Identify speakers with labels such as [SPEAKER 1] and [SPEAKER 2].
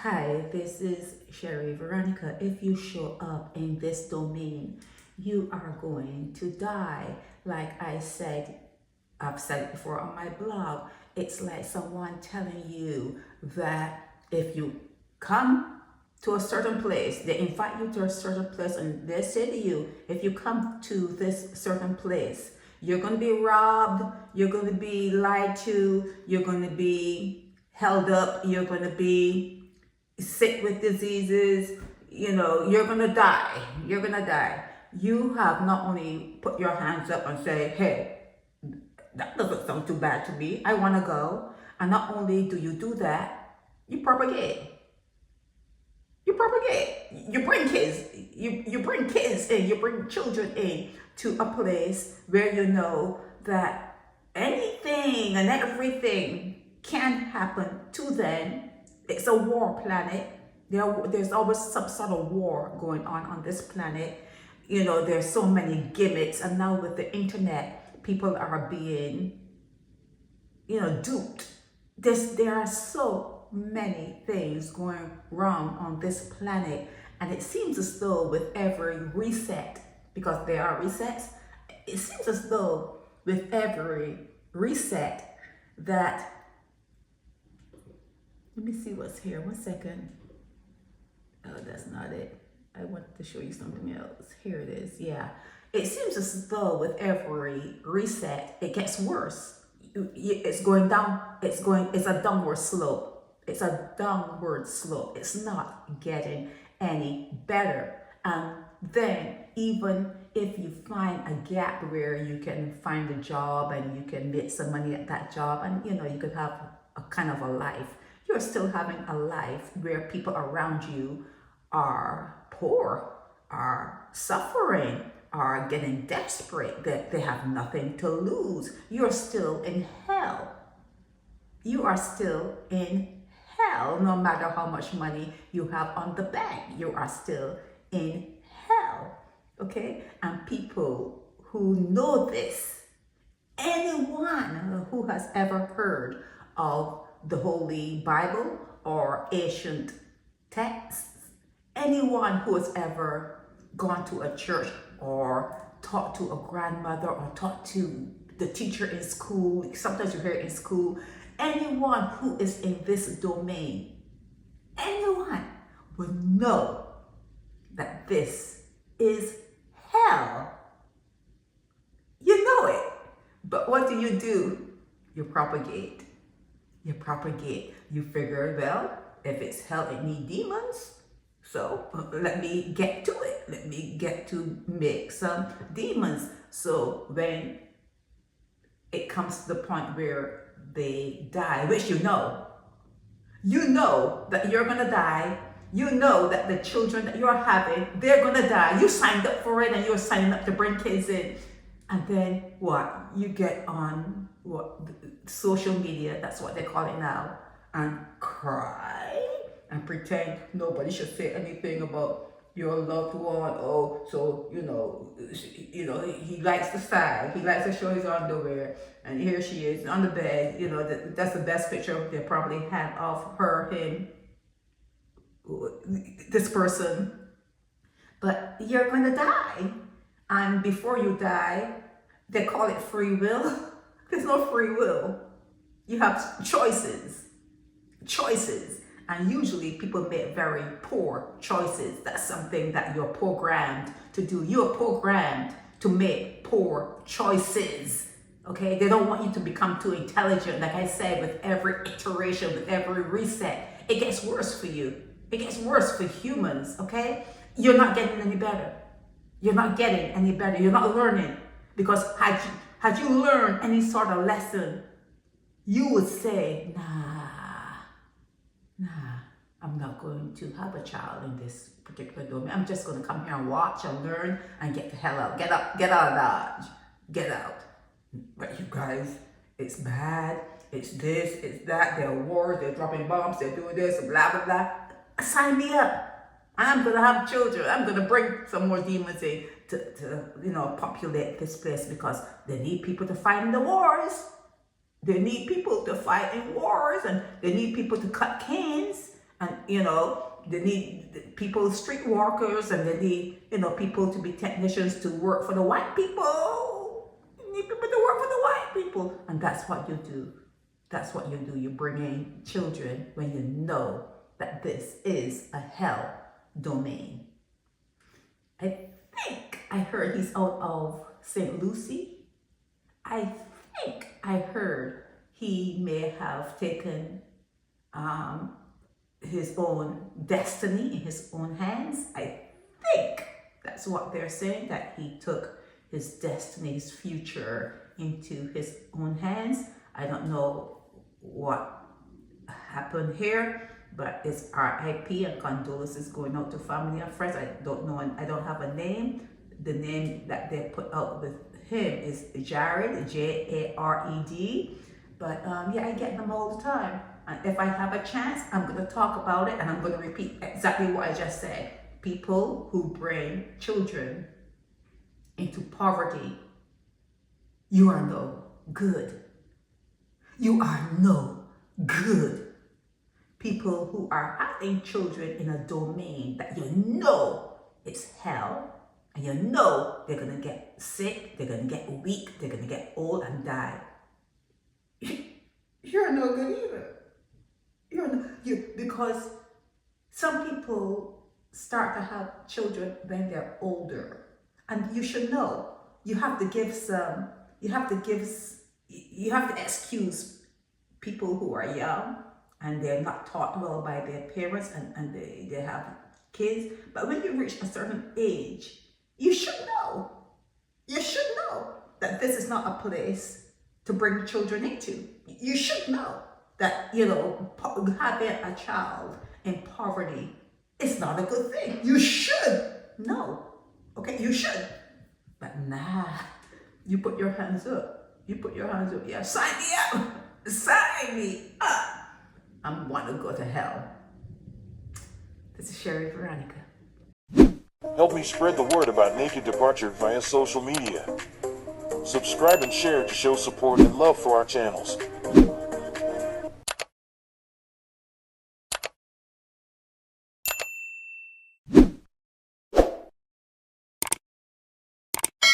[SPEAKER 1] Hi, this is Sherry Veronica. If you show up in this domain, you are going to die. Like I've said it before on my blog. It's like someone telling you that if you come to a certain place, they invite you to a certain place, and they say to you, if you come to this certain place, you're going to be robbed, you're going to be lied to, you're going to be held up, you're going to be sick with diseases, you're gonna die. You're gonna die. You have not only put your hands up and say, hey, that doesn't sound too bad to me, I wanna go. And not only do you do that, you propagate. You propagate. You bring kids. You bring kids in, you bring children in to a place where you know that anything and everything can happen to them. It's a war planet. There's always some sort of war going on this planet. There's so many gimmicks, and now with the internet, people are being, duped. There are so many things going wrong on this planet, and it seems as though with every reset, because there are resets, it seems as though with every reset that, let me see what's here. 1 second. Oh, that's not it. I wanted to show you something else. Here it is. Yeah. It seems as though with every reset, it gets worse. It's going down. It's a downward slope. It's a downward slope. It's not getting any better. And then even if you find a gap where you can find a job and you can make some money at that job, and you could have a kind of a life, you're still having a life where people around you are poor, are suffering, are getting desperate, that they have nothing to lose. You're still in hell. You are still in hell. No matter how much money you have on the bank, you are still in hell. Okay? And people who know this, anyone who has ever heard of the Holy Bible or ancient texts, anyone who has ever gone to a church or talked to a grandmother or talked to the teacher in school, sometimes you hear it in school, anyone who is in this domain, anyone would know that this is hell. You know it. But what do? You propagate. You propagate. You figure, well, if it's hell, it needs demons. So let me get to it. Let me get to make some demons. So when it comes to the point where they die, which you know that you're going to die. You know that the children that you're having, they're going to die. You signed up for it, and you're signing up to bring kids in. And then what? You get on social media, that's what they call it now, and cry and pretend nobody should say anything about your loved one. Oh, so he likes to sigh, he likes to show his underwear, and here she is on the bed. That's the best picture they probably had of him, this person. But you're gonna die. And before you die, they call it free will. There's no free will. You have choices. And usually people make very poor choices. That's something that you're programmed to do. You're programmed to make poor choices. Okay? They don't want you to become too intelligent. Like I said, with every iteration, with every reset, it gets worse for you. It gets worse for humans. Okay? You're not getting any better. You're not getting any better. You're not learning. Because had you learned any sort of lesson, you would say, nah, I'm not going to have a child in this particular domain. I'm just going to come here and watch and learn and get the hell out. Get out of Dodge. Get out. But you guys, it's bad. It's this, it's that. There are wars, they're dropping bombs, they're doing this, blah, blah, blah. Sign me up. I'm going to have children. I'm going to bring some more demons in to populate this place, because they need people to fight in the wars. They need people to fight in wars, and they need people to cut cans And, they need people, street walkers, and they need, people to be technicians to work for the white people. You need people to work for the white people. And that's what you do. That's what you do. You bring in children when you know that this is a hell domain. I think I heard he's out of St. Lucie. I think I heard he may have taken his own destiny in his own hands. I think that's what they're saying, that he took his destiny's future into his own hands. I don't know what happened here, but it's RIP and condolences going out to family and friends. I don't know, and I don't have a name. The name that they put out with him is Jared, Jared. But yeah, I get them all the time. And if I have a chance, I'm going to talk about it, and I'm going to repeat exactly what I just said. People who bring children into poverty, you are no good. You are no good. People who are having children in a domain that you know it's hell, and you know they're going to get sick, they're going to get weak, they're going to get old and die. You're no good either. Because some people start to have children when they're older, and you should know you have to excuse people who are young and they're not taught well by their parents, and they have kids. But when you reach a certain age, you should know that this is not a place to bring children into. You should know that, having a child in poverty is not a good thing. You should know. Okay, you should. But nah, you put your hands up. Yeah, sign me up. Sign me up. I want to go to hell. This is Sherry Veronica.
[SPEAKER 2] Help me spread the word about Naked Departure via social media. Subscribe and share to show support and love for our channels.